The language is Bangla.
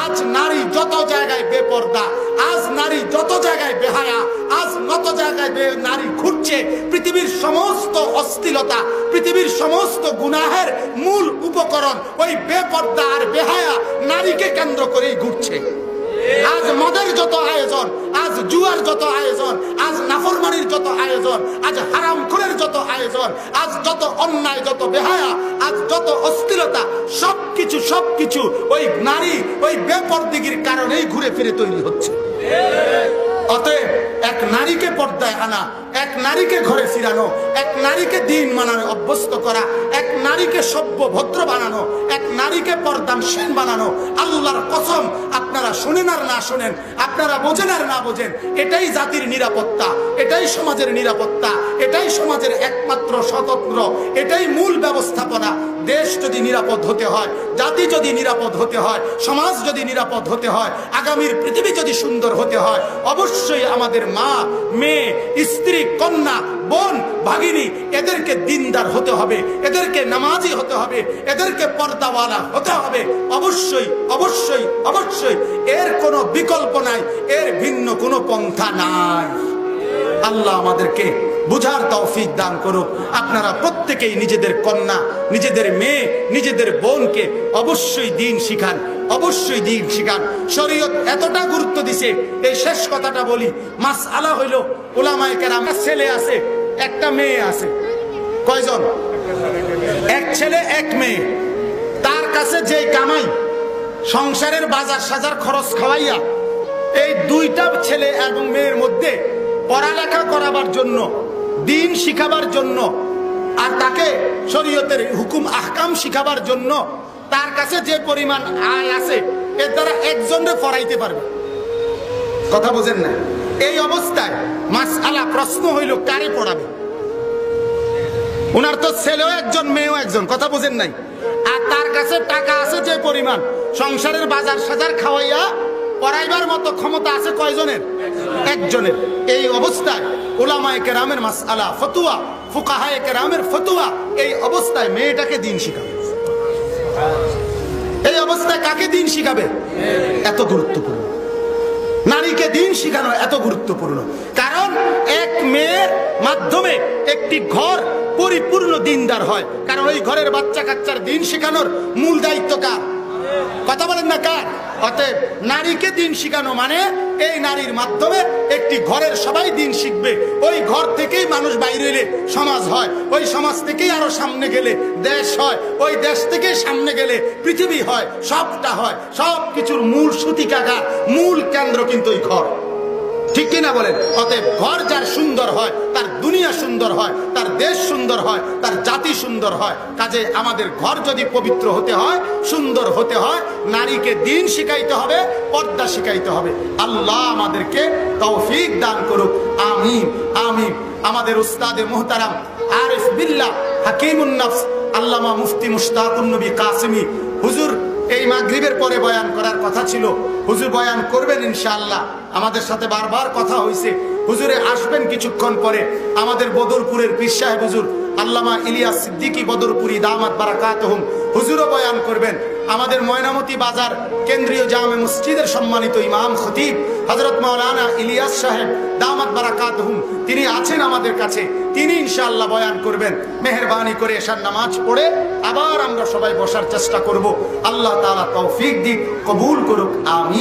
আজ নারী যত জায়গায় বেপর্দা, আজ নারী যত জায়গায় বেহায়া, আজ যত জায়গায় নারী ঘুরছে, পৃথিবীর সমস্ত অশ্লীলতা, পৃথিবীর সমস্ত গুনাহের মূল উপকরণ ওই বেপর্দা আর বেহায়া নারীকে কেন্দ্র করেই ঘুরছে। আজ মদের যত আয়োজন, আজ জুয়ার যত আয়োজন, আজ নাফরমানির যত আয়োজন, আজ হারামখোরের যত আয়োজন, আজ যত অন্যায়, যত বেহায়া, আজ যত অশ্লীলতা, সবকিছু ওই নারী, ওই বেপরদিগির কারণেই ঘুরে ফিরে তৈরি হচ্ছে। অতএব এক নারীকে পর্দায় আনা, এক নারীকে ঘরে ফিরানো, এক নারীকে দিন মানানো অভ্যস্ত করা, এক নারীকে সভ্য ভদ্র বানানো, এক নারীকে পর্দানশীল বানানো, আল্লাহর কসম, আপনারা শুনেন আর না শুনেন, আপনারা বোঝেন আর না বোঝেন, এটাই জাতির নিরাপত্তা, এটাই সমাজের নিরাপত্তা, এটাই সমাজের একমাত্র স্বতন্ত্র, এটাই মূল ব্যবস্থাপনা। দেশ যদি নিরাপদ হতে হয়, জাতি যদি নিরাপদ হতে হয়, সমাজ যদি নিরাপদ হতে হয়, আগামীর পৃথিবী যদি সুন্দর হতে হয়, অবশ্যই আমাদের মা, মেয়ে, স্ত্রী, কন্যা, বোন, ভাগিনী, এদেরকে দিনদার হতে হবে, এদেরকে নামাজি হতে হবে, এদেরকে পর্দাওয়ালা হতে হবে। অবশ্যই অবশ্যই অবশ্যই, এর কোনো বিকল্প নাই, এর ভিন্ন কোনো পন্থা নাই। আল্লাহ আমাদেরকে বুঝার তৌফিক দান করুক। আপনারা প্রত্যেকেই নিজেদের কন্যা, নিজেদের মেয়ে, নিজেদের বোনকে অবশ্যই দিন শিখান, অবশ্যই দিন শিখান। শরীয়ত এতটা গুরুত্ব দিছে, এই শেষ কথাটা বলি, মাসআলা হইল উলামায়ে কেরাম, ছেলে আছে, একটা মেয়ে আছে, কয়জন? এক ছেলে এক মেয়ে। তার কাছে যে কামাই, সংসারের বাজার সাজার খরচ খাওয়াইয়া এই দুইটা ছেলে এবং মেয়ের মধ্যে পড়ালেখা করাবার জন্য, দিন শিখাবার জন্য, আর তাকে শরীয়তের হুকুম আহকাম শিখাবার জন্য তার কাছে যে পরিমাণ আয় আছে, এর দ্বারা একজনে পড়াইতে পারবে। কথা বোঝেন না? এই অবস্থায় মাসআলা, প্রশ্ন হইল কারে পড়াবে? ওনার তো ছেলেও একজন, মেয়েও একজন, কথা বোঝেন নাই? আর তার কাছে টাকা আছে যে পরিমাণ, সংসারের বাজার সাজার খাওয়াইয়া পড়াইবার মতো ক্ষমতা আছে কয়জনের? একজনের। এই অবস্থায় উলামায়ে কেরামের মাসআলা, ফতোয়া, ফুকাহায়ে কেরামের ফতোয়া, এই অবস্থায় মেয়েটাকে দিন শিখাবে। এই অবস্থায় কাকে দিন শিখাবে? এত গুরুত্বপূর্ণ, নারীকে দিন শিখানো এত গুরুত্বপূর্ণ। কারণ এক মেয়ের মাধ্যমে একটি ঘর পরিপূর্ণ দিনদার হয়। কারণ ওই ঘরের বাচ্চা কাচ্চার দিন শেখানোর মূল দায়িত্ব কার? কথা বলেন না, কার? অতএব নারীকে দিন শিখানো মানে এই নারীর মাধ্যমে একটি ঘরের সবাই দিন শিখবে। ওই ঘর থেকেই মানুষ বাইরে এলে সমাজ হয়, ওই সমাজ থেকেই আরো সামনে গেলে দেশ হয়, ওই দেশ থেকে সামনে গেলে পৃথিবী হয়, সবটা হয়। সব কিছুর মূল সূতিকাগার, মূল কেন্দ্র কিন্তু ওই ঘর। ঠিক কিনা বলেন? অতএব ঘর যার সুন্দর হয়, তার দুনিয়া সুন্দর হয়, তার দেশ সুন্দর হয়, তার জাতি সুন্দর হয়। কাজে আমাদের ঘর যদি পবিত্র হতে হয়, সুন্দর হতে হয়, নারীকে দিন শিখাইতে হবে, পর্দা শিখাইতে হবে। আল্লাহ আমাদেরকে তৌফিক দান করুক, আমিন আমিন। আমাদের উস্তাদে মুহতারাম আরিফ বিল্লাহ হাকিমুন নফস আল্লামা মুফতি মুশতাকুন নবী কাসেমী হুজুর এই মাগরিবের পরে বয়ান করার কথা ছিল। হুজুর বয়ান করবেন ইনশাআল্লাহ। আমাদের সাথে বারবার কথা হয়েছে, হুজুরে আসবেন কিছুক্ষণ পরে। আমাদের বদরপুরের পীর সাহেব হুজুর আল্লামা ইলিয়াস সিদ্দিকী বদরপুরি দামাত বারাকাতুহুম, হুজুরও বয়ান করবেন। আমাদের ময়নামতি বাজার কেন্দ্রীয় জামে মসজিদের সম্মানিত ইমাম খতিব হযরত মাওলানা ইলিয়াস সাহেব দামাত বারাকাতুহুম, তিনি আছেন আমাদের কাছে, তিনি ইনশাআল্লাহ বয়ান করবেন। মেহেরবানি করে এশার নামাজ পড়ে আবার আমরা সবাই বসার চেষ্টা করব। আল্লাহ তাআলা তৌফিক দিক, কবুল করুক, আমিন।